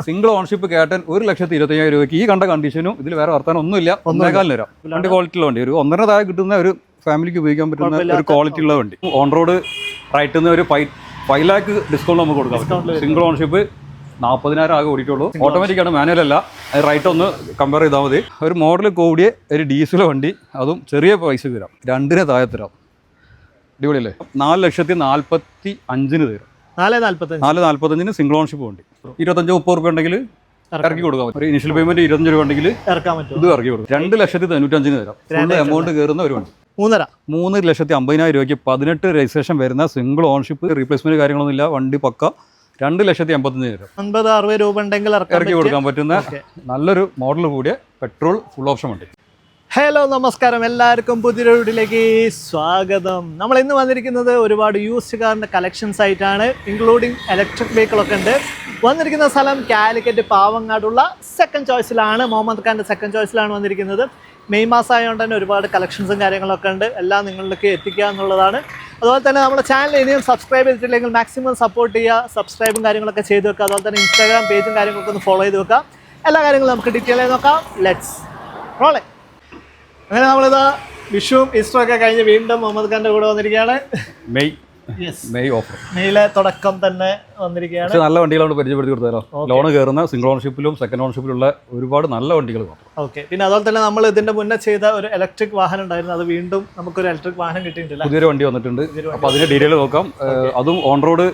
Single ownership കേട്ടൻ 1,25,000 രൂപയ്ക്ക് ഈ കണ്ട കണ്ടീഷനും ഇതിൽ വേറെ വർത്താനം ഒന്നുമില്ല. 1.25 തരാം. വണ്ടി ക്വാളിറ്റി ഉള്ള വണ്ടി, ഒരു 1.5 താഴെ കിട്ടുന്ന ഒരു ഫാമിലിക്ക് ഉപയോഗിക്കാൻ പറ്റുന്ന ഒരു ക്വാളിറ്റി ഉള്ള വണ്ടി. ഓൺ റോഡ് റൈറ്റിൽ നിന്ന് ഒരു 5 lakh ഡിസ്കൗണ്ട് നമുക്ക് കൊടുക്കാം. സിംഗിൾ ഓൺഷിപ്പ് 40,000 ആകെ ഓടിയിട്ടുള്ളൂ. ഓട്ടോമാറ്റിക് ആണ്, മാനുവൽ അല്ല. റൈറ്റ് ഒന്ന് കമ്പയർ ചെയ്താൽ മതി. ഒരു മോഡൽ കൂടിയ ഒരു ഡീസൽ വണ്ടി, അതും ചെറിയ പൈസ തരാം, 2 താഴെ തരാം. അടിപൊളിയല്ലേ? 4,45,000 തരാം. 4,45 സിംഗിൾ ഓൺഷിപ്പ് വണ്ടി. 25-30 രൂപ ഉണ്ടെങ്കിൽ ഇറക്കി കൊടുക്കാം. ഒരു ഇനിഷ്യൽ പേയ്മെന്റ് 25 രൂപ ഉണ്ടെങ്കിൽ ഇത് ഇറക്കി കൊടുക്കും. 2,95,000 തരാം. ഫുൾ എമൗണ്ട് കയറുന്ന ഒരു വണ്ടി. 3,50,000 രൂപയ്ക്ക് 18 രജിസ്ട്രേഷൻ വരുന്ന സിംഗിൾ ഓൺഷിപ്പ്, റീപ്ലേസ്മെന്റ് കാര്യങ്ങളൊന്നും ഇല്ല. വണ്ടി പക്ക 2,85,000 രൂപ. 50-60 രൂപ ഉണ്ടെങ്കിൽ ഇറക്കി കൊടുക്കാൻ പറ്റുന്ന നല്ലൊരു മോഡൽ കൂടിയ പെട്രോൾ ഫുൾ ഓപ്ഷൻ വണ്ടി. ഹലോ, നമസ്കാരം. എല്ലാവർക്കും പുതിയൊരു വീഡിയോയിലേക്ക് സ്വാഗതം. നമ്മൾ ഇന്ന് വന്നിരിക്കുന്നത് ഒരുപാട് യൂസ്ഡ് കാറിൻ്റെ കളക്ഷൻസ് ആയിട്ടാണ്, ഇൻക്ലൂഡിങ് ഇലക്ട്രിക് വെഹിക്കിളൊക്കെ ഉണ്ട്. വന്നിരിക്കുന്ന സ്ഥലം കാലിക്കറ്റ് പാവങ്ങാടുള്ള സെക്കൻഡ് ചോയ്സിലാണ്. മുഹമ്മദ് ഖാൻ്റെ സെക്കൻഡ് ചോയ്സിലാണ് വന്നിരിക്കുന്നത്. മെയ് മാസം ആയതുകൊണ്ട് തന്നെ ഒരുപാട് കളക്ഷൻസും കാര്യങ്ങളൊക്കെ ഉണ്ട്. എല്ലാം നിങ്ങളിലേക്ക് എത്തിക്കുക എന്നുള്ളതാണ്. അതുപോലെ തന്നെ നമ്മുടെ ചാനൽ ഇനിയും സബ്സ്ക്രൈബ് ചെയ്തിട്ടില്ലെങ്കിൽ മാക്സിമം സപ്പോർട്ട് ചെയ്യുക. സബ്സ്ക്രൈബും കാര്യങ്ങളൊക്കെ ചെയ്ത് വെക്കുക. അതുപോലെ തന്നെ ഇൻസ്റ്റാഗ്രാം പേജും കാര്യങ്ങളൊക്കെ ഒന്ന് ഫോളോ ചെയ്ത് വെക്കുക. എല്ലാ കാര്യങ്ങളും നമുക്ക് ഡീറ്റെയിൽ ആയി നോക്കാം. Let's roll. അങ്ങനെ നമ്മളിതാ വിഷുവും ഈസ്റ്ററും ഒക്കെ കഴിഞ്ഞ് വീണ്ടും മുഹമ്മദ് ഖാൻ്റെ കൂടെ വന്നിരിക്കുകയാണ്. മെയ് ഓഫർ, മെയിലെ തുടക്കം തന്നെ വന്നിരിക്കുകയാണ്. നല്ല വണ്ടികളാണ് പരിചയപ്പെടുത്തി കൊടുത്താലോ. ലോണ് കയറുന്ന സിംഗിൾ ഓൺഷിപ്പിലും സെക്കൻഡ് ഓൺഷിപ്പിലുള്ള ഒരുപാട് നല്ല വണ്ടികൾ. ഓക്കെ, പിന്നെ അതുപോലെ തന്നെ നമ്മൾ ഇതിന്റെ മുന്നേ ചെയ്ത ഒരു ഇലക്ട്രിക് വാഹനം ഉണ്ടായിരുന്നു. അത് വീണ്ടും നമുക്കൊരു ഇലക്ട്രിക് വാഹനം കിട്ടിയിട്ടില്ല. പുതിയൊരു വണ്ടി വന്നിട്ടുണ്ട്. അപ്പോൾ അതിന്റെ ഡീറ്റെയിൽ നോക്കാം. അതും ഓൺ റോഡ്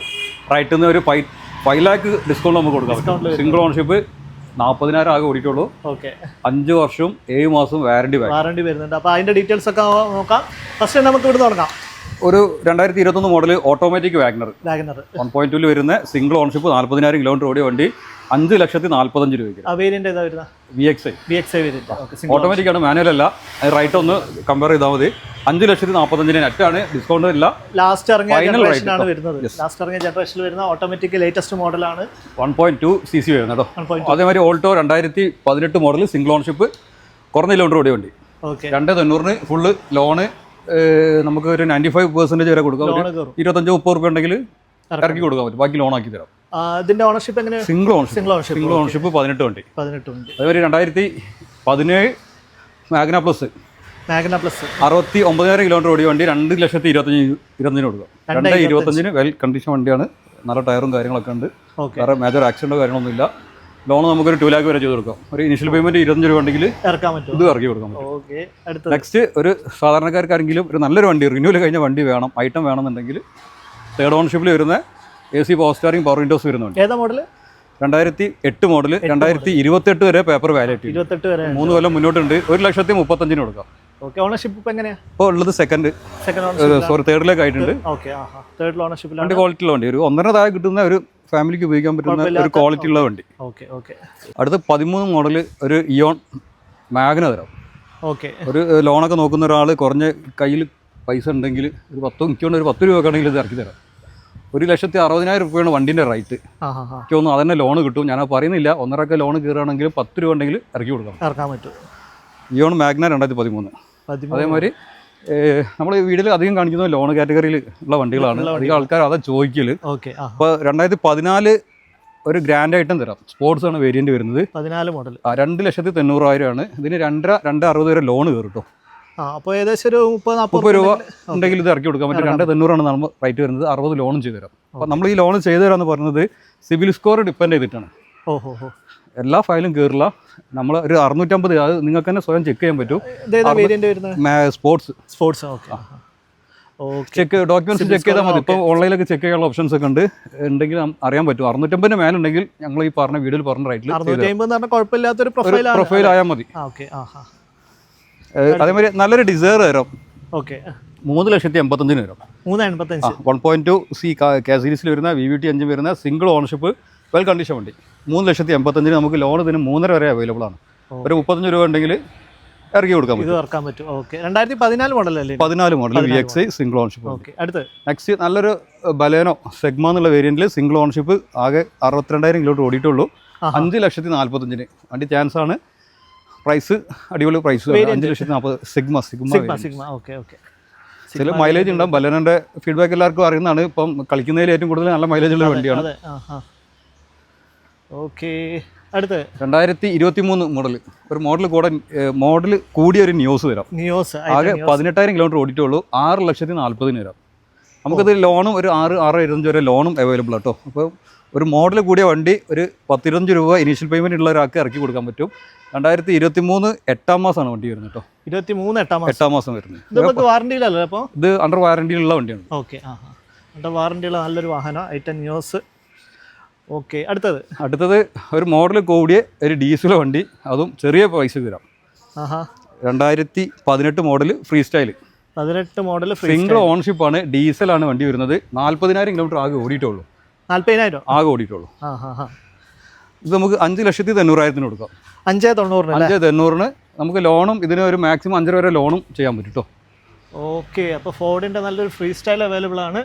റൈറ്റിൽ നിന്ന് ഒരു 5 lakh ഡിസ്കൗണ്ട് നമുക്ക് കൊടുക്കാം. സിംഗിൾ ഓൺഷിപ്പ് 40,000 ആകെ ഓടിയിട്ടുള്ളൂ. ഓക്കെ, 5 വർഷവും 7 മാസം വാറണ്ടി വരുന്നുണ്ട്. അപ്പോൾ അതിന്റെ ഡീറ്റെയിൽസ് ഒക്കെ നോക്കാം. ഫസ്റ്റ് നമുക്ക് ഇവിടെ തുടങ്ങാം. ഒരു 2021 മോഡൽ ഓട്ടോമാറ്റിക് വാഗ്നർ 1.2 വരുന്ന സിംഗിൾ ഓൺഷിപ്പ് 40,000 കിലോമീറ്റർ ഓടിയ വണ്ടി 5,45,000 രൂപയ്ക്ക്. ഓട്ടോമാറ്റിക് ആണ്, മാനുവൽ അല്ല. റൈറ്റ് ഒന്ന് കമ്പയർ ചെയ്താൽ മതി. 5,45,000 നെറ്റാണ്, ഡിസ്കൗണ്ട് ഇല്ല. ലാസ്റ്റ് ഇറങ്ങിയ ജനറേഷനാണ് വരുന്നത്. ലാസ്റ്റ് ഇറങ്ങിയ ജനറേഷനിൽ വരുന്ന ഓട്ടോമാറ്റിക് ലേറ്റസ്റ്റ് മോഡലാണ്. 1.2 cc വരുന്നത് കേട്ടോ. അതേമാതിരി ഓൾട്ടോ 2018 മോഡൽ സിംഗിൾ ഓൺഷിപ്പ് കുറഞ്ഞ കിലോമീറ്റർ ഓടിയ വണ്ടി. 2,90,000 ഫുള്ള് ലോണ് നമുക്ക് ഒരു 95% വരെ കൊടുക്കാം. 25-30 രൂപ ഉണ്ടെങ്കിൽ ഇറക്കി കൊടുക്കാൻ പറ്റും. ബാക്കി ലോൺ ആക്കി തരാം. ഇതിന്റെ ഓണർഷിപ്പ് എങ്ങനെ? സിംഗിൾ ഓണർഷിപ്പ് 18 വണ്ടി. അതേമാതിരി 2017 മാഗ്ന പ്ലസ് 69,000 കിലോമീറ്റർ ഓടിയ വണ്ടി 2,25,000 കൊടുക്കാം. 2,25,000 വെൽ കണ്ടീഷൻ വണ്ടിയാണ്. നല്ല ടയറും കാര്യങ്ങളൊക്കെ ഉണ്ട്. വേറെ മേജർ ആക്സിഡന്റോ കാര്യങ്ങളൊന്നുമില്ല. ലോൺ നമുക്കൊരു 2 lakh വരെ ചെയ്ത് കൊടുക്കാം. ഒരു ഇനിഷ്യൽ പേയ്മെന്റ് 25 രൂപ ഉണ്ടെങ്കിൽ ഇത് ഇറക്കി കൊടുക്കാം. നെക്സ്റ്റ്, ഒരു സാധാരണക്കാർക്കാരെങ്കിലും ഒരു നല്ലൊരു വണ്ടി, റിന്യൂവൽ കഴിഞ്ഞ വണ്ടി വേണം, ഐറ്റം വേണമെന്നുണ്ടെങ്കിൽ തേർഡ് ഓൺഷിപ്പിൽ വരുന്ന AC power steering power Windows വരുന്നുണ്ട്. 2008 മോഡൽ 2028 വരെ പേപ്പർ വാലിഡിറ്റി. 3 കൊല്ലം മുന്നോട്ടുണ്ട്. 1,35,000 കൊടുക്കാം. ഓണർഷിപ്പ് എങ്ങനെയാ ഇപ്പോൾ ഉള്ളത്? തേർഡിലേക്ക് ആയിട്ടുണ്ട്. വണ്ടി ക്വാളിറ്റി ഉള്ള വണ്ടി, ഒരു 1.5 താഴെ കിട്ടുന്ന ഒരു ഫാമിലിക്ക് ഉപയോഗിക്കാൻ പറ്റുന്ന ഒരു ക്വാളിറ്റി ഉള്ള വണ്ടി. അടുത്ത് 13 മോഡൽ ഒരു ഇയോൺ മാഗ്ന തരാം. ഒരു ലോണൊക്കെ നോക്കുന്ന ഒരാൾ, കുറഞ്ഞ കയ്യിൽ പൈസ ഉണ്ടെങ്കിൽ ഒരു 10 രൂപ ആണെങ്കിൽ ഇത് ഇറക്കി തരാം. 1,60,000 രൂപയാണ് വണ്ടിൻ്റെ റേറ്റ്. എനിക്ക് തോന്നുന്നു അതന്നെ ലോൺ കിട്ടും. ഞാൻ പറയുന്നില്ല, 1.5 ലോൺ കയറുകയാണെങ്കിൽ 10 രൂപ ഉണ്ടെങ്കിൽ ഇറക്കി കൊടുക്കാം. Eon Magna 2013. അതേമാതിരി നമ്മൾ വീട്ടിൽ അധികം കാണിക്കുന്നത് ലോൺ കാറ്റഗറിയിൽ ഉള്ള വണ്ടികളാണ്. അധികം ആൾക്കാർ അതാ ചോദിക്കല്. അപ്പോൾ 2014 ഒരു ഗ്രാൻഡ് ഐറ്റം തരാം. സ്പോർട്സ് ആണ് വേരിയന്റ് വരുന്നത്. 14 മോഡൽ 2,90,000 ആണ്. ഇതിന് 2,60 വരെ ലോൺ കയറും കേട്ടോ. അപ്പോൾ ഏകദേശം ഒരു 30-40 രൂപ ഉണ്ടെങ്കിൽ ഇത് ഇറക്കി കൊടുക്കാൻ പറ്റും. 2,90,000 നമ്മൾ റേറ്റ് വരുന്നത്. 60 ലോണും ചെയ്തു തരാം. അപ്പോൾ നമ്മൾ ഈ ലോൺ ചെയ്തു തരാമെന്ന് പറയുന്നത് സിവിൽ സ്കോർ ഡിപ്പെൻഡ് ചെയ്തിട്ടാണ്. എല്ലാ ഫയലും കയറില്ല. നമ്മൾ ഒരു 650, അത് നിങ്ങൾക്ക് തന്നെ സ്വയം ചെക്ക് ചെയ്യാൻ പറ്റും. സ്പോർട്സ് ചെക്ക് ഡോക്യുമെന്റ്സ് ചെക്ക് ചെയ്താൽ മതി. ഇപ്പോൾ ഓൺലൈനിലൊക്കെ ചെക്ക് ചെയ്യാനുള്ള ഓപ്ഷൻസ് ഒക്കെ ഉണ്ടെങ്കിൽ അറിയാൻ പറ്റും. 650 മേലുണ്ടെങ്കിൽ ഞങ്ങൾ ഈ പറഞ്ഞ വീഡിയോയിൽ പറഞ്ഞ റേറ്റിൽ പ്രൊഫൈൽ ആയാൽ മതി. അതേമാതിരി നല്ലൊരു ഡിസയർ തരാം. 3,85,000 തരാം. 1.2 C കെ സീരീസിൽ വരുന്ന VVT എഞ്ചിൻ വരുന്ന സിംഗിൾ ഓണർഷിപ്പ് വെൽ കണ്ടീഷൻ വണ്ടി. 3,85,000 നമുക്ക് ലോൺ ഇതിന് 3.5 വരെ അവൈലബിൾ ആണ്. ഒരു 35 രൂപ ഉണ്ടെങ്കിൽ ഇറക്കി കൊടുക്കാൻ പറ്റും. 2014 model VX single ownership. Next, നല്ലൊരു ബലേനോ സെഗ്മ എന്നുള്ള വേരിയന്റിൽ സിംഗിൾ ഓൺഷിപ്പ്, ആകെ 62,000 കിലോമീറ്റർ ഓടിയിട്ടുള്ളൂ. 5,45,000 വണ്ടി ചാൻസ് ആണ്. പ്രൈസ് അടിപൊളി പ്രൈസ്. 5,40,000 ചില മൈലേജ് ഉണ്ടാവും. ബലേനോന്റെ ഫീഡ്ബാക്ക് എല്ലാവർക്കും അറിയുന്നതാണ്. ഇപ്പം കളിക്കുന്നതിൽ ഏറ്റവും കൂടുതൽ നല്ല മൈലേജ് ഉള്ള വണ്ടിയാണ്. ഓക്കെ. അടുത്ത് 2023 മോഡൽ. ഒരു മോഡൽ കൂടിയ ഒരു ന്യൂസ് വരാം. നിയോസ് ആകെ 18,000 കിലോമീറ്റർ ഓടിയിട്ടുള്ളൂ. 6,40,000 വരാം. നമുക്കത് ലോണും ഒരു 6,25 വരെ ലോണും അവൈലബിൾ ആട്ടോ. അപ്പോൾ ഒരു മോഡൽ കൂടിയ വണ്ടി ഒരു 10-25 രൂപ ഇനീഷ്യൽ പേയ്മെൻറ്റ് ഉള്ള ഒരാൾക്ക് ഇറക്കി കൊടുക്കാൻ പറ്റും. 2023 8ാം മാസമാണ് വണ്ടി വരുന്നത് കേട്ടോ. 23 8ാം മാസം വരുന്നത്. ഇത് വാറണ്ടിയിലല്ലേ? അപ്പോൾ ഇത് അണ്ടർ വാറണ്ടിയിലുള്ള വണ്ടിയാണ്. ഓക്കെ. അണ്ടർ വാറണ്ടിയുള്ള നല്ലൊരു വാഹനം ഐറ്റൻ നിയോസ്. ഓക്കെ. അടുത്തത് ഒരു മോഡൽ കൂടിയ ഒരു ഡീസൽ വണ്ടി, അതും ചെറിയ പൈസ തരാം. 2018 model Freestyle. 18 model single ഓൺഷിപ്പാണ്, ഡീസലാണ് വണ്ടി വരുന്നത്. 40,000 കിലോമീറ്റർ ആകെ ഓടിയിട്ടുള്ളൂ. 40,000 ആകെ ഓടിയിട്ടുള്ളൂ. ഇത് നമുക്ക് 5,90,000 കൊടുക്കാം. 5,90,000 നമുക്ക് ലോണും ഇതിന് ഒരു മാക്സിമം 5 വരെ ലോണും ചെയ്യാൻ പറ്റും കേട്ടോ. ഓക്കെ. അപ്പോൾ ഫോർഡിൻ്റെ നല്ലൊരു ഫ്രീ സ്റ്റൈൽ അവൈലബിൾ ആണ്.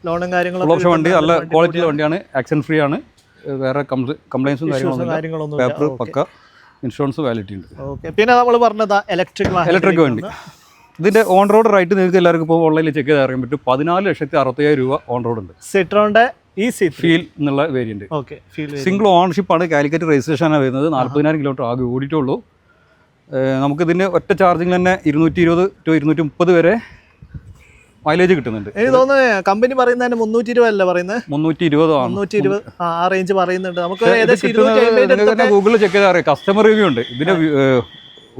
ലോണും കാര്യങ്ങളും ഓപ്ഷൻ വണ്ടി, നല്ല ക്വാളിറ്റിയുള്ള വണ്ടിയാണ്. ആക്സിഡന്റ് ഫ്രീ ആണ്. വേറെ കംപ്ലൈൻസും കാര്യങ്ങളൊന്നും പേപ്പർ പക്ക, ഇൻഷുറൻസ് വാലിറ്റി ഉണ്ട്. ഓക്കെ. പിന്നെ നമ്മൾ പറഞ്ഞത് ഇലക്ട്രിക് വണ്ടി. ഇതിന്റെ ഓൺ റോഡ് റൈറ്റ് നിങ്ങൾക്ക് എല്ലാവർക്കും ഇപ്പോൾ ഓൺലൈനിൽ ചെക്ക് ചെയ്ത് അറിയാൻ പറ്റും. 14,60,000 രൂപ ഓൺ റോഡ് ഉണ്ട്. സിട്രോണിന്റെ ഫീൽ എന്നുള്ള വേരിയന്റ്. സിംഗിൾ ഓണർഷിപ്പാണ്. കാലിക്കറ്റ് രജിസ്ട്രേഷനാണ് വരുന്നത്. 40,000 കിലോമീറ്റർ ആകെ ഓടിയിട്ടുള്ളൂ. നമുക്കിതിന് ഒറ്റ ചാർജിങ് തന്നെ 220 to 230 വരെ മൈലേജ് കിട്ടുന്നുണ്ട്. എനിക്ക് തോന്നുന്നു കമ്പനി പറയുന്നതിന് 320 അല്ലേ പറയുന്നത്? 320 ആ റേഞ്ച് പറയുന്നുണ്ട്. നമുക്ക് ഗൂഗിളിൽ ചെക്ക് ചെയ്താൽ അറിയാം. കസ്റ്റമർ റിവ്യൂ ഉണ്ട്. ഇതിന്റെ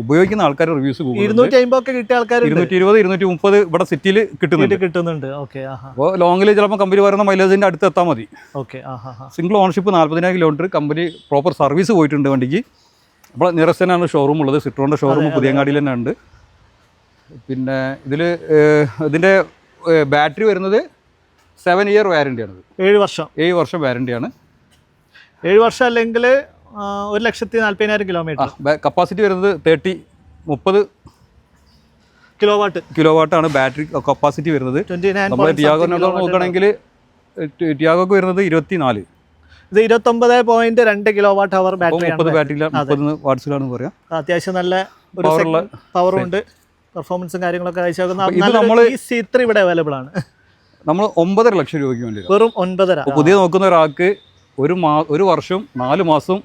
ഉപയോഗിക്കുന്ന ആൾക്കാരുടെ റിവ്യൂസ് 250 ഒക്കെ കിട്ടിയ ആൾക്കാർ 220 230 ഇവിടെ സിറ്റിയിൽ കിട്ടുന്നുണ്ട്. ഓക്കെ. അപ്പോൾ ലോങ്ങിൽ ചിലപ്പോൾ കമ്പനി പറയുന്ന മൈലേജിന്റെ അടുത്ത് എത്താൻ മതി. Okay. Single ownership 40,000 kilometre. Company proper service പോയിട്ടുണ്ട് വണ്ടിക്ക്. അപ്പോൾ നിയറസ്റ്റ് തന്നെയാണ് ഷോറൂം ഉള്ളത്. സിട്രോണിൻ്റെ ഷോറൂം പുതിയങ്ങാടിയിൽ തന്നെ ഉണ്ട്. പിന്നെ ഇതിൻ്റെ ബാറ്ററി വരുന്നത് 7 year വാറണ്ടിയാണ്. 7 വർഷം വാറണ്ടിയാണ്. 7 വർഷം അല്ലെങ്കിൽ 1,40,000 കിലോമീറ്റർ. കപ്പാസിറ്റി വരുന്നത് 30 കിലോവാട്ടാണ് ബാറ്ററി കപ്പാസിറ്റി വരുന്നത്. നമ്മൾ ടിയാഗോനൊക്കെ നോക്കുകയാണെങ്കിൽ ടിയാഗോക്ക് വരുന്നത് 24. ഇത് 29.2 കിലോവാട്ട് അവർ ബാറ്ററി. 30 വാട്ട്സിലാണ് പറയാം. അത്യാവശ്യം നല്ല പവറും ഉണ്ട്. പെർഫോമൻസും കാര്യങ്ങളൊക്കെ കാഴ്ചവെക്കുന്ന C3 ഇവിടെ അവൈലബിൾ ആണ്. നമ്മൾ 9.5 ലക്ഷം രൂപയ്ക്ക് വേണ്ടി. വെറും 9.5. പുതിയ നോക്കുന്ന ഒരാൾക്ക് ഒരു വർഷം 4 മാസം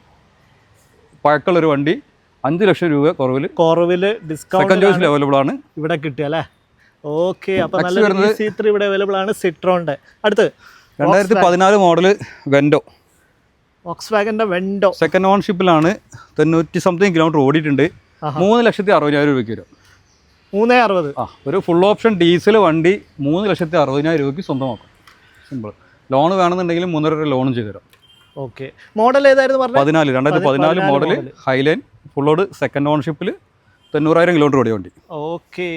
പഴക്കമുള്ളൊരു വണ്ടി 5 ലക്ഷം രൂപ കുറവിൽ ഡിസ്കൗണ്ട് അവൈലബിൾ ആണ് ഇവിടെ കിട്ടുക അല്ലേ? ഓക്കെ. അപ്പോൾ നല്ല C3 ഇവിടെ അവൈലബിൾ ആണ് സിട്രോണിന്റെ. അടുത്ത് 2014 മോഡൽ വെൻഡോ. വോക്സ്വാഗന്റെ വെൻഡോ സെക്കൻഡ് ഓൺഷിപ്പിലാണ്. 90-something കിലോമീറ്റർ ഓടിയിട്ടുണ്ട്. 3,60,000 രൂപയ്ക്ക് വരും. 360. ഒരു ഫുൾ ഓപ്ഷൻ ഡീസൽ വണ്ടി 3,60,000 രൂപയ്ക്ക് സ്വന്തമാക്കും. സിമ്പിൾ. ലോൺ വേണമെന്നുണ്ടെങ്കിൽ 3.5 ലോണും ചെയ്തു തരാം. ഓക്കെ. മോഡൽ ഏതായിരുന്നു പറഞ്ഞത്? 2014 മോഡൽ ഹൈലൈൻ ഫുൾ ഓഡ് സെക്കൻഡ് ഓൺഷിപ്പിൽ 90,000 കിലോമീറ്റർ ഓടിയ വണ്ടി. ഓക്കെ.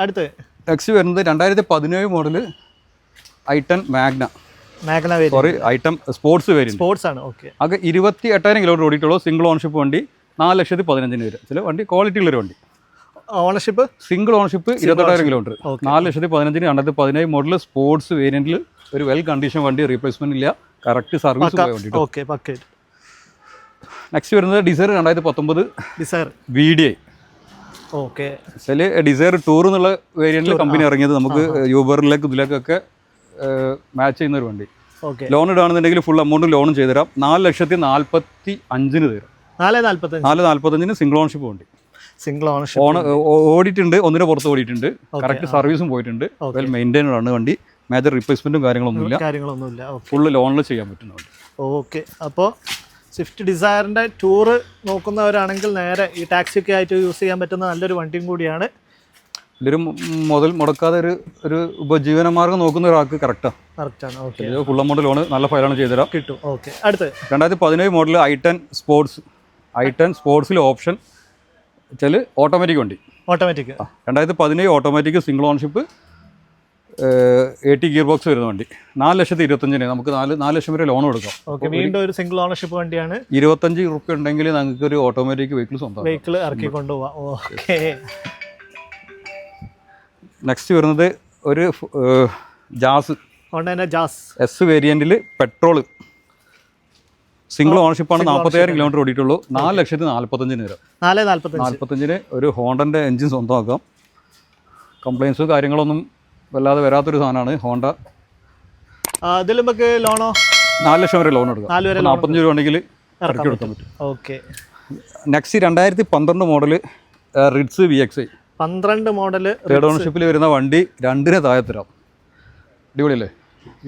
അടുത്ത് നെക്സ്റ്റ് വരുന്നത് 2017 model i ten Magna. I ten sports variant. Sports ആണ്. ഓക്കെ. ആകെ 28,000 കിലോമീറ്റർ ഓടിയിട്ടുള്ളൂ. സിംഗിൾ ഓൺഷിപ്പ് വണ്ടി. 4,15,000 വരെ. ചില വണ്ടി ക്വാളിറ്റി ഉള്ളൊരു വണ്ടി. Ownership single ownership 28,000 kilometre. 4,15,000 2017 model sports വേരിയന്റിൽ ഒരു വെൽ കണ്ടീഷൻ വണ്ടി. റീപ്ലേസ്മെന്റ് ഇല്ല. കറക്റ്റ് സർവീസ് പോയ വണ്ടി. നെക്സ്റ്റ് വരുന്നത് Dzire 2019 VDI. Okay. Dzire tour എന്നുള്ള വേരിയന്റിൽ കമ്പനി ഇറങ്ങിയത്. നമുക്ക് യൂബറിലേക്ക് ഇതിലേക്കൊക്കെ മാച്ച് ചെയ്യുന്ന ഒരു വണ്ടി. ലോൺ ഇടാണെന്നുണ്ടെങ്കിൽ ഫുൾ എമൗണ്ട് ലോണും ചെയ്തുതരാം. 4,45,000 തരാം. 4,45 സിംഗിൾ ഓൺഷിപ്പ് വണ്ടി. ഓടിയിട്ടുണ്ട്. ഒന്നിനെ പുറത്ത് ഓടിയിട്ടുണ്ട്. കറക്റ്റ് സർവീസും പോയിട്ടുണ്ട്. വെൽ മെയിൻറ്റൈൻഡ് ആണ് വണ്ടി. മേജർ റീപ്ലേസ്മെന്റും കാര്യങ്ങളൊന്നുമില്ല. ഫുള്ള് ലോണിൽ ചെയ്യാൻ പറ്റുന്ന വണ്ടി. ഓക്കെ. അപ്പോൾ സ്വിഫ്റ്റ് ഡിസയറിൻ്റെ ടൂറ് നോക്കുന്നവരാണെങ്കിൽ നേരെ ഈ ടാക്സിയൊക്കെ ആയിട്ട് യൂസ് ചെയ്യാൻ പറ്റുന്ന നല്ലൊരു വണ്ടിയും കൂടിയാണ്. ഇതൊരു മുതൽ മുടക്കാതെ ഒരു ഉപജീവനമാർഗ്ഗം നോക്കുന്ന ഒരാൾക്ക് കറക്റ്റാണ്. ഓക്കെ. ഫുൾ എമൗണ്ട് ലോൺ നല്ല ഫയലാണ് ചെയ്തുതരാം. കിട്ടും. ഓക്കെ. അടുത്ത് 2017 മോഡൽ ഐ10 സ്പോർട്സിൽ ഓപ്ഷൻ ഓട്ടോമാറ്റിക് വണ്ടി. 2017 automatic single ownership 80 gear box വരുന്ന വണ്ടി. 4,25,000 നമുക്ക് 4 ലക്ഷം വരെ ലോൺ കൊടുക്കാം. വീണ്ടും ഒരു സിംഗിൾ ഓണർഷിപ്പ് വണ്ടിയാണ്. 25 റുപ്യ ഉണ്ടെങ്കിൽ നമുക്ക് ഒരു ഓട്ടോമാറ്റിക് വെഹിക്കിൾ ഇറക്കി കൊണ്ടുപോകാം. ഓക്കെ. നെക്സ്റ്റ് വരുന്നത് ഒരു ജാസ് എസ് വേരിയന്റിൽ പെട്രോൾ സിംഗിൾ ഓണർഷിപ്പാണ്. 40,000 കിലോമീറ്റർ ഓടിയിട്ടുള്ളൂ. 4,45,000 വരെ. 4,45,000 ഒരു ഹോണ്ടൻ്റെ എൻജിൻ സ്വന്തമാക്കാം. കംപ്ലൈൻസും കാര്യങ്ങളൊന്നും വല്ലാതെ വരാത്തൊരു സാധനമാണ് ഹോണ്ട. അതിൽ നമുക്ക് ലോണോ 4 ലക്ഷം വരെ ലോൺ എടുക്കാം. 45 രൂപ ഉണ്ടെങ്കിൽ ഇറക്കി കൊടുക്കാൻ പറ്റും. Okay. Next 2012 model Ritz VXi 12 model third ഓണർഷിപ്പിൽ വരുന്ന വണ്ടി 2 താഴെ തരാം. അടിപൊളിയല്ലേ?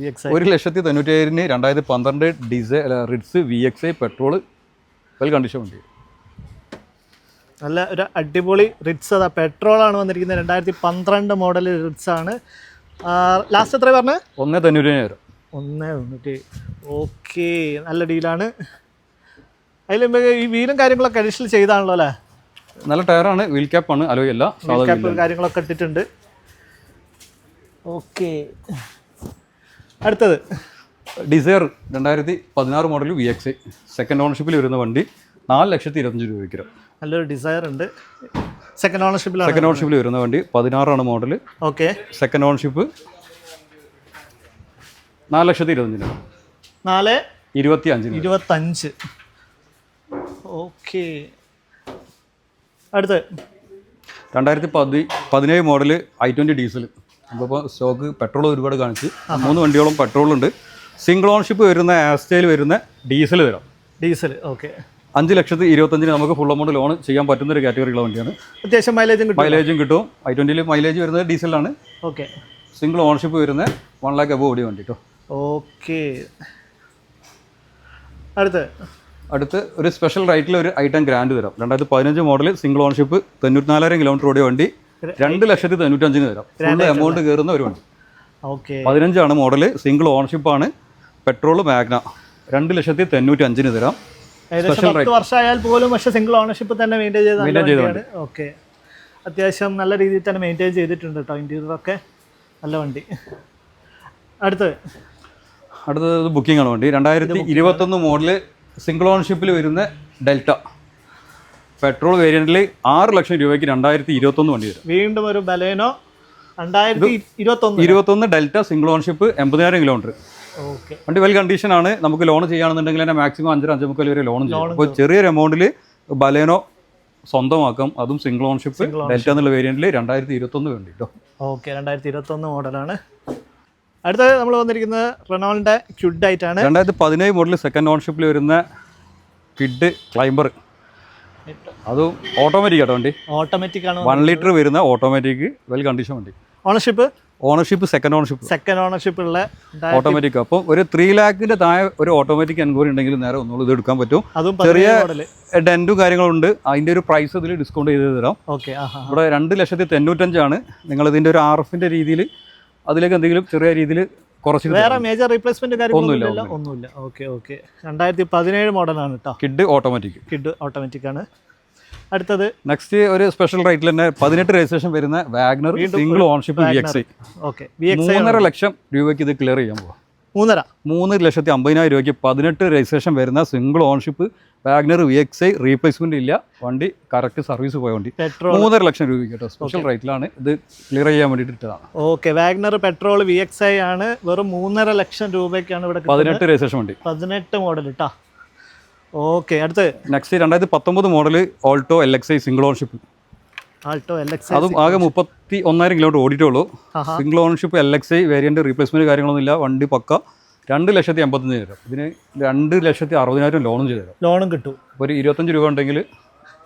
1,95,000 2012 diesel Ritz VXi petrol well condition വണ്ടി. നല്ല ഒരു അടിപൊളി റിഡ്സ്. അതാ പെട്രോളാണ് വന്നിരിക്കുന്നത്. 2012 മോഡൽ റിഡ്സ് ആണ്. ലാസ്റ്റ് എത്ര പറഞ്ഞത്? 1,90,000. 1,90. ഓക്കെ, നല്ല ഡീലാണ്. അതിൽ ഈ വീലും കാര്യങ്ങളൊക്കെ അഡീഷണൽ ചെയ്താണല്ലോ അല്ലേ? നല്ല ടയറാണ്, വീൽ ക്യാപ്പാണ്, അലോയ് അല്ല, കാര്യങ്ങളൊക്കെ ഇട്ടിട്ടുണ്ട്. ഓക്കെ, അടുത്തത് ഡിസയർ 2016 മോഡൽ VXi സെക്കൻഡ് ഓണർഷിപ്പിൽ വരുന്ന വണ്ടി 4,25,000 രൂപയ്ക്ക്. നല്ലൊരു ഡിസയർ ഉണ്ട്. സെക്കൻഡ് ഓണർഷിപ്പിൽ വരുന്ന വണ്ടി 16 model. Okay, second ownership 4,25,000. 4,25,000. Okay, അടുത്ത് 2017 മോഡൽ i20 ഡീസൽ. അപ്പോൾ സ്റ്റോക്ക് പെട്രോൾ ഒരുപാട് കാണിച്ച് 3 വണ്ടിയോളം പെട്രോളുണ്ട്. സിംഗിൾ ഓണർഷിപ്പ് വരുന്ന ആസ്റ്റയിൽ വരുന്ന ഡീസൽ തരാം. Diesel okay. 5,25,000 നമുക്ക് ഫുൾ എമൗണ്ട് ലോൺ ചെയ്യാൻ പറ്റുന്ന ഒരു കാറ്റഗറിയുള്ള വണ്ടിയാണ്. അത്യാവശ്യം മൈലേജും കിട്ടും. i20 മൈലേജ് വരുന്നത് ഡീസലാണ്. ഓക്കെ, സിംഗിൾ ഓണർഷിപ്പ് വരുന്ന 1 lakh above ഓടിയ വണ്ടി കേട്ടോ. ഓക്കെ, അടുത്ത് ഒരു സ്പെഷ്യൽ റൈറ്റിൽ ഒരു i10 ഗ്രാൻഡ് തരാം. 2015 മോഡൽ സിംഗിൾ ഓണർഷിപ്പ് 94,000 കിലോമീറ്റർ ഓടിയ വണ്ടി 2,95,000 തരാം. ഫുൾ എമൗണ്ട് കയറുന്ന ഒരു വണ്ടി. ഓക്കെ, 15 മോഡൽ സിംഗിൾ ഓണർഷിപ്പാണ്, പെട്രോൾ മാഗ്ന 2,95,000 തരാം. ഏകദേശം 10 വർഷമായാൽ പോലും പക്ഷേ സിംഗിൾ ഓണർഷിപ്പ് തന്നെ മെയിൻറ്റെയിൻ ചെയ്താണ്. ഓക്കെ, അത്യാവശ്യം നല്ല രീതിയിൽ തന്നെ മെയിൻറ്റെയിൻ ചെയ്തിട്ടുണ്ട് കേട്ടോ. ഇൻറ്റീരിയറൊക്കെ നല്ല വണ്ടി. അടുത്തത് ബുക്കിംഗ് ആണ് വണ്ടി. 2021 മോഡൽ സിംഗിൾ ഓണർഷിപ്പിൽ വരുന്ന ഡെൽറ്റ പെട്രോൾ വേരിയന്റിൽ 6 ലക്ഷം രൂപയ്ക്ക് 2021 വണ്ടി വരും. വീണ്ടും ഒരു Baleno 2021 delta single ownership 80,000 kilometre. Okay, വണ്ടി വെൽ കണ്ടീഷൻ ആണ്. നമുക്ക് ലോൺ ചെയ്യുകയാണെന്നുണ്ടെങ്കിൽ തന്നെ മാക്സിമം 5-5.5 വരെ ലോൺ ചെയ്യും. അപ്പോൾ ചെറിയൊരു എമൗണ്ടിൽ ബലേനോ സ്വന്തമാക്കാം. അതും സിംഗിൾ ഓണർഷിപ്പ് ഡെൽറ്റ എന്നുള്ള വേരിയന്റിൽ 2021 വേണ്ടി കേട്ടോ. ഓക്കെ, 2021 മോഡലാണ്. അടുത്തത് നമ്മൾ വന്നിരിക്കുന്നത് റെനോൾഡിന്റെ ക്വിഡ് ആയിട്ടാണ്. 2017 മോഡൽ സെക്കൻഡ് ഓണർഷിപ്പിൽ വരുന്ന ക്വിഡ് ക്ലൈംബർ. അതും ഓട്ടോമാറ്റിക് ആട്ടോ വണ്ടി. ഓട്ടോമാറ്റിക് ആണ്. 1 ലിറ്റർ വരുന്ന ഓട്ടോമാറ്റിക് വെൽ കണ്ടീഷൻ വണ്ടി. ഓണർഷിപ്പ് സെക്കൻഡ് ഓണർഷിപ്പ് ഉള്ള ഓട്ടോമാറ്റിക്. അപ്പോൾ ഒരു 3 lakhന്റെ താഴെ ഒരു ഓട്ടോമാറ്റിക് എൻക്വയറി ഉണ്ടെങ്കിൽ നേരെ ഒന്നുകൂടി ഇത് എടുക്കാൻ പറ്റും. ചെറിയ ഡെന്റും കാര്യങ്ങളുണ്ട്. അതിന്റെ ഒരു പ്രൈസ് ഇതിൽ ഡിസ്കൗണ്ട് ചെയ്ത് തരാം. ഇവിടെ 2,95,000 നിങ്ങൾ ഇതിന്റെ ഒരു RFന്റെ രീതിയിൽ അതിലേക്ക് എന്തെങ്കിലും ചെറിയ രീതിയിൽ കുറച്ച് വേറെ മേജർ റീപ്ലേസ്മെന്റ് ഒന്നുമില്ല. ഓക്കെ, 2017 മോഡലാണ് കേട്ടോ. കിഡ് ഓട്ടോമാറ്റിക് ആണ്. അടുത്തത് നെക്സ്റ്റ് ഒരു സ്പെഷ്യൽ റേറ്റിൽ തന്നെ 18 രജിസ്ട്രേഷൻ വരുന്ന WagonR single ownership VXi. Okay, 3.5 ലക്ഷം രൂപയ്ക്ക് ഇത് ക്ലിയർ ചെയ്യാൻ പോവാം. 3,50,000 രൂപയ്ക്ക് 18 രജിസ്ട്രേഷൻ വരുന്ന single ownership WagonR VXi. Replacement ഇല്ല, വണ്ടി കറക്റ്റ് സർവീസ് പോയ വണ്ടി. 3.5 ലക്ഷം രൂപയ്ക്ക് കേട്ടോ. സ്പെഷ്യൽ റേറ്റിലാണ് ഇത് ക്ലിയർ ചെയ്യാൻ വേണ്ടിയിട്ട് ഇട്ടതാണ്. ഓക്കെ, വാഗ്നർ പെട്രോൾ VXi ആണ്. വെറും 3.5 ലക്ഷം രൂപയ്ക്കാണ് ഇവിടെ 18 രജിസ്ട്രേഷൻ വണ്ടി. 18 മോഡൽ കേട്ടോ. ഓക്കെ, അടുത്ത് next 2019 model Alto LXi single ownership. അതും ആകെ 31,000 കിലോമീറ്റർ ഓടിയിട്ടുള്ളൂ. Single ownership LXi variant replacement കാര്യങ്ങളൊന്നും ഇല്ല. വണ്ടി പക്ക 2,85,000. ഇതിന് 2,60,000 ലോണും കിട്ടും. ഒരു 25 രൂപ ഉണ്ടെങ്കിൽ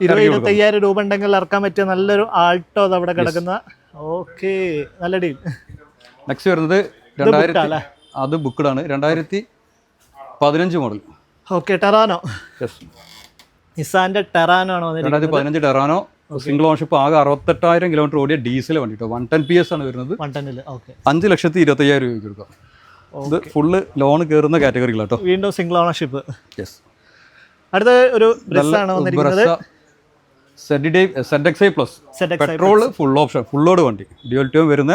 25,000 രൂപ ഉണ്ടെങ്കിൽ ഇറക്കാൻ പറ്റിയ നല്ലൊരു ആൾട്ടോ അവിടെ കിടക്കുന്ന. ഓക്കെ, നല്ല ഡീൽ. നെക്സ്റ്റ് വരുന്നത് 2000 അത് ബുക്ക്ഡ് ആണ്. 2015 മോഡൽ. Okay, Terrano. നിസാന്റെ ടെറാനോ ആണ്. 2015 ടെറാനോ സിംഗിൾ ഓണർഷിപ്പ് ആകെ 68,000 കിലോമീറ്റർ ഓടിയ ഡീസൽ വണ്ടി കേട്ടോ. 110 PS ആണ് വരുന്നത്. 5,25,000 രൂപയ്ക്ക് കൊടുക്കാം. ഇത് ഫുള്ള് ലോൺ കയറുന്ന കാറ്റഗറികളാണ് കേട്ടോ. വീണ്ടും സിംഗിൾ ഓണർഷിപ്പ്. അടുത്ത ഒരു ZXi plus petrol full option full load വണ്ടി. ഡ്യുവൽ ടോൺ വരുന്ന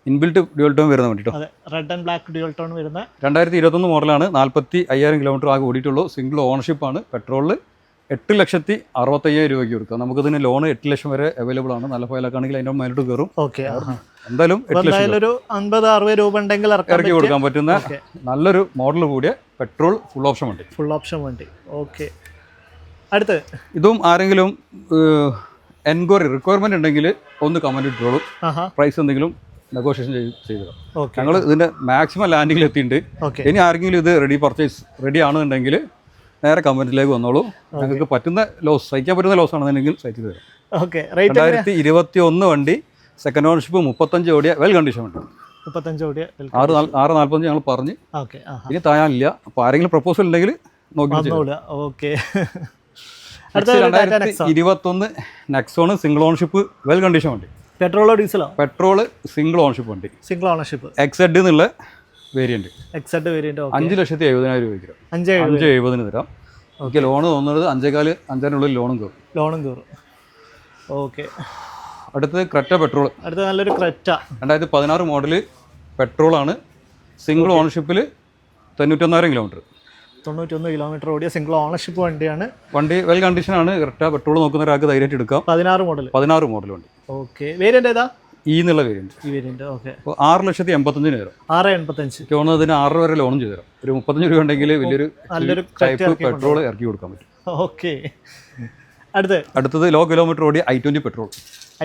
ഇൻബിൽറ്റ് ഡ്യുവൽ ടോൺ വരുന്ന വണ്ടി കേട്ടോ. Red and black dual tone വരുന്ന 2021 മോഡലാണ്. 45,000 കിലോമീറ്റർ ആകെ ഓടിയിട്ടുള്ളൂ. സിംഗിൾ ഓണർഷിപ്പ് ആണ്. പെട്രോളിൽ 8,65,000 രൂപയ്ക്ക് കൊടുക്കാം. നമുക്കിതിന് ലോൺ 8 ലക്ഷം വരെ അവൈലബിൾ ആണ്. നല്ല ഫയലൊക്കെ ആണെങ്കിൽ അതിൻ്റെ മേലോട്ട് കയറും. ഓക്കെ, എന്തായാലും 8 ലക്ഷം ഒരു 50-60 രൂപ ഉണ്ടെങ്കിൽ ഇറക്കി കൊടുക്കാൻ പറ്റുന്ന നല്ലൊരു മോഡൽ കൂടിയ പെട്രോൾ ഫുൾ ഓപ്ഷൻ വണ്ടി. ഓക്കെ, അടുത്ത് ഇതും ആരെങ്കിലും എൻക്വയറി റിക്വയർമെന്റ് ഉണ്ടെങ്കിൽ ഒന്ന് കമന്റ് ഇട്ടോളൂ. പ്രൈസ് എന്തെങ്കിലും നെഗോഷിയേഷൻ ചെയ്തു തരാം. ഞങ്ങൾ ഇതിന്റെ മാക്സിമം ലാൻഡിങ്ങിൽ എത്തിയിട്ടുണ്ട്. ഇനി ആരെങ്കിലും ഇത് റെഡി ആണെന്നുണ്ടെങ്കിൽ നേരെ കമൻറ്റിലേക്ക് വന്നോളൂ. ഞങ്ങൾക്ക് പറ്റുന്ന ലോസ്, സഹിക്കാൻ പറ്റുന്ന ലോസ് ആണെന്നുണ്ടെങ്കിൽ സഹിച്ചു തരാം. ഓക്കെ. റേറ്റ് 2021 വണ്ടി, സെക്കൻഡ് ഓണർഷിപ്പ്, 35 ഓടിയ വെൽ കണ്ടീഷൻ വണ്ടി. 35 ഓടിയ 645 ഞങ്ങൾ പറഞ്ഞ്. ഓക്കെ. ഇനി താഴാനില്ല. അപ്പോൾ ആരെങ്കിലും പ്രപ്പോസൽ ഉണ്ടെങ്കിൽ നോക്കി. Okay. 2021 Nexon single ownership well condition വണ്ടി. പെട്രോളോ ഡീസലോ? പെട്രോള് സിംഗിൾ ഓണർഷിപ്പ് വണ്ടി. Single ownership. XZ എന്നുള്ള വേരിയന്റ്. XZ variant. 5,70,000 രൂപയ്ക്ക് 5,70,000 തരാം. ഓക്കെ. ലോണ് തോന്നുന്നത് 5,500 ലോണും കയറും. ഓക്കെ. അടുത്തത് ക്രെറ്റ പെട്രോൾ. അടുത്ത നല്ലൊരു ക്രെറ്റ 2016 മോഡല് പെട്രോളാണ്. സിംഗിൾ ഓണർഷിപ്പിൽ 91,000 കിലോമീറ്റർ. 91 കിലോമീറ്റർ ഓടിയ സിംഗിൾ ഓണർഷിപ്പ് വണ്ടിയാണ്. വണ്ടി വെൽ കണ്ടീഷനാണ്. ക്രെറ്റ പെട്രോൾ നോക്കുന്ന ഒരാൾക്ക് ധൈര്യമായിട്ട് എടുക്കാം. 16 മോഡൽ വണ്ടി. ഓക്കെ. വേരിയന്റ് ഏതാ? എന്നുള്ള വേരിയന്റ്. ഈ വേരിയന്റ്. ഓക്കെ. അപ്പോൾ 6,85,000 തരാം. 6,85. തോന്നുന്നതിന് 6 വരെ ലോണും ചെയ്തു തരാം. ഒരു 35 രൂപ ഉണ്ടെങ്കിൽ വലിയൊരു നല്ലൊരു ടൈപ്പ് പെട്രോൾ ഇറക്കി കൊടുക്കാൻ പറ്റും. ഓക്കെ. അടുത്തത് ലോ കിലോമീറ്റർ ഓടിയ i20 petrol.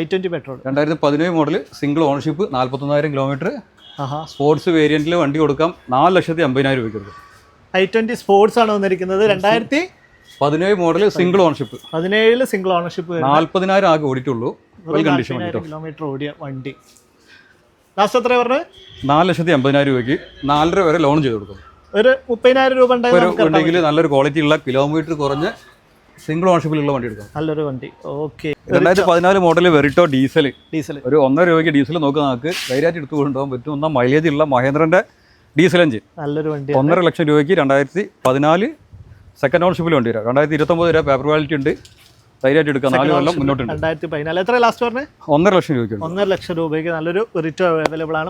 i20 petrol 2017 model single ownership, 41,000 kilometre. Sports വേരിയന്റിൽ വണ്ടി കൊടുക്കാം. 4,50,000 രൂപയ്ക്ക് കൊടുക്കും. i20 സ്പോർട്സ് ആണ് വന്നിരിക്കുന്നത്. 2017 model single ownership. 17 single ownership. 40,000 ആകെ ഓടിയിട്ടുള്ളൂ. കിലോമീറ്റർ ഓടിയ വണ്ടി. ലാസ്റ്റ് എത്ര പറഞ്ഞത്? 4,50,000 രൂപയ്ക്ക് 4.5 വരെ ലോൺ ചെയ്ത് കൊടുക്കും. ഒരു 30,000 രൂപ ഉണ്ടെങ്കിൽ നല്ലൊരു ക്വാളിറ്റി ഉള്ള കിലോമീറ്റർ കുറഞ്ഞ സിംഗിൾ ഓണർഷിപ്പിലുള്ള വണ്ടി എടുക്കാം. നല്ലൊരു വണ്ടി. ഓക്കെ. 2014 മോഡൽ വെറിറ്റോ ഡീസൽ. ഒരു 1.5 രൂപയ്ക്ക് ഡീസൽ നോക്കുക. നമുക്ക് ധൈര്യമായിട്ട് എടുത്തു കൊണ്ടുപോകാൻ പറ്റും. ഒന്നാം മൈലേജ് ഉള്ള മഹേന്ദ്രന്റെ ഡീസൽ എഞ്ചിൻ. നല്ലൊരു വണ്ടി. 1.5 ലക്ഷം രൂപയ്ക്ക് 2014 സെക്കൻഡ് ഓണർഷിപ്പിൽ വണ്ടി വരാം. 2029 വരെ പേപ്പർ വാലിറ്റി ഉണ്ട്. ധൈര്യമായിട്ട് എടുക്കാം. 4 കൊല്ലം മുന്നോട്ടുണ്ട്. 2014 എത്ര ലാസ്റ്റ് പറഞ്ഞത്? 1.5 ലക്ഷം രൂപയ്ക്ക്. 1.5 ലക്ഷം രൂപയ്ക്ക് നല്ലൊരു റിറ്റോ അവൈലബിൾ ആണ്.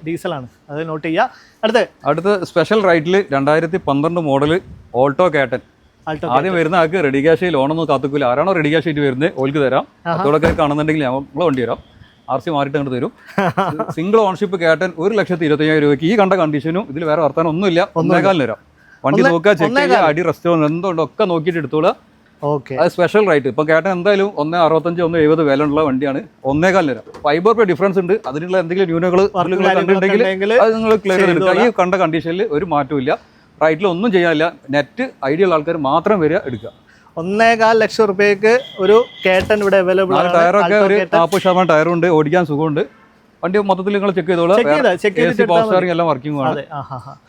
ഡീസലാണ്. അത് നോട്ട് ചെയ്യുക. അടുത്ത സ്പെഷ്യൽ റൈറ്റിൽ 2012 മോഡൽ ഓൾട്ടോ കാറ്റൻ. ആദ്യം വരുന്ന ആൾക്ക് റെഡി ക്യാഷ് ലോണൊന്നും കാത്തുക്കില്ല. ആരാണോ റെഡി ക്യാഷ് ആയിട്ട് വരുന്നത് ഓൾക്ക് തരാം. കച്ചവടക്കാർ കാണുന്നുണ്ടെങ്കിൽ നമ്മളെ വണ്ടി തരാം. RC മാറിയിട്ട് അങ്ങോട്ട് തരും. സിംഗിൾ ഓണർഷിപ്പ് കാറ്റൻ 1,25,000 രൂപയ്ക്ക്. ഈ കണ്ട കണ്ടീഷനും ഇതിൽ വേറെ വർത്താനം ഒന്നുമില്ല. 1.25 തരാം. വണ്ടി നോക്കുക, ചെക്ക് ചെയ്യുക, അടി റെസ്റ്റോറൻറ്റ് എന്തുകൊണ്ടോ ഒക്കെ നോക്കിയിട്ട് എടുത്തോളാം. അത് സ്പെഷ്യൽ റൈറ്റ്. ഇപ്പം കേട്ടൻ എന്തായാലും 1,65, 1,70 വില ഉള്ള വണ്ടിയാണ്. 1.25 തരാം. 5 രൂപ ഡിഫറൻസ് ഉണ്ട്. അതിനുള്ള എന്തെങ്കിലും ന്യൂനകൾ കണ്ടിട്ടുണ്ടെങ്കിൽ അത് നിങ്ങൾ ക്ലിയർ ചെയ്തെടുക്കുക. ഈ കണ്ട കണ്ടീഷനിൽ ഒരു മാറ്റവും ഇല്ല. റൈറ്റിൽ ഒന്നും ചെയ്യാനില്ല. നെറ്റ് ഐഡിയ ഉള്ള ആൾക്കാർ മാത്രം വരിക എടുക്കുക. 1.25 ലക്ഷം രൂപയ്ക്ക് ഒരു കേട്ടൻ ഇവിടെ അവൈലബിൾ ആണ്. ടയറൊക്കെ ഒരു 40% ടയറുണ്ട്. ഓടിക്കാൻ സുഖമുണ്ട്. വണ്ടി മൊത്തത്തിൽ നിങ്ങൾ ചെക്ക് ചെയ്തോളാം. എല്ലാം വർക്കിംഗ് ആണ്.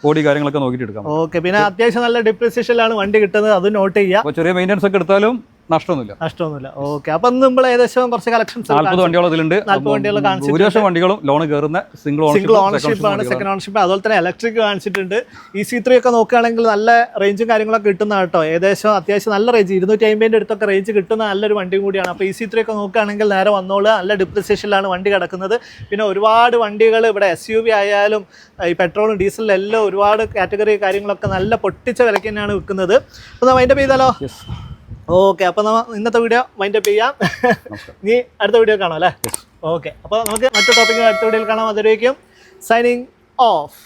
ബോഡി കാര്യങ്ങളൊക്കെ നോക്കിയിട്ട് എടുക്കാം. ഓക്കെ. പിന്നെ അത്യാവശ്യം നല്ല ഡിപ്രിസിയേഷനിലാണ് വണ്ടി കിട്ടുന്നത്. അത് നോട്ട് ചെയ്യാം. ചെറിയ മെയിൻ്റെനൻസ് ഒക്കെ എടുത്താലും നഷ്ടമൊന്നുമില്ല. ഓക്കെ. അപ്പൊ നമ്മൾ ഏകദേശം കുറച്ച് കളക്ഷൻസ് 40 വണ്ടികളും ഇതിലുണ്ട്. 40 വണ്ടികൾ കാണിച്ചിട്ടുണ്ട്. ഭൂരിപക്ഷം വണ്ടികളും ലോൺ കയറുന്ന സിംഗിൾ ഓണർഷിപ്പ് ആണ്. Second ownership. അതുപോലെ തന്നെ ഇലക്ട്രിക് കാണിച്ചിട്ടുണ്ട്. EC3 ഒക്കെ നോക്കുകയാണെങ്കിൽ നല്ല റേഞ്ചും കാര്യങ്ങളൊക്കെ കിട്ടുന്ന കേട്ടോ. ഏകദേശം അത്യാവശ്യം നല്ല റേഞ്ച് 250 അടുത്തൊക്കെ റേഞ്ച് കിട്ടുന്ന നല്ലൊരു വണ്ടിയും കൂടിയാണ്. അപ്പോൾ EC3 ഒക്കെ നോക്കുകയാണെങ്കിൽ നേരെ വന്നോളൂ. നല്ല ഡിപ്രിസിയേഷനിലാണ് വണ്ടി കിടക്കുന്നത്. പിന്നെ ഒരുപാട് വണ്ടികൾ ഇവിടെ SUV ആയാലും ഈ പെട്രോളും ഡീസലും എല്ലാം ഒരുപാട് കാറ്റഗറി കാര്യങ്ങളൊക്കെ നല്ല പൊട്ടിച്ച വിലയ്ക്ക് തന്നെയാണ് വിൽക്കുന്നത്. അപ്പോൾ നമ്മൾ വൈൻഡപ്പ് ചെയ്താലോ? ഓക്കെ. അപ്പോൾ നമ്മൾ ഇന്നത്തെ വീഡിയോ വൈൻഡപ്പ് ചെയ്യാം. ഇനി അടുത്ത വീഡിയോ കാണാം അല്ലേ? ഓക്കെ. അപ്പോൾ നമുക്ക് മറ്റു ടോപ്പിക്കും അടുത്ത വീഡിയോയിൽ കാണാം. അതുവരേക്കും സൈനിങ് ഓഫ്.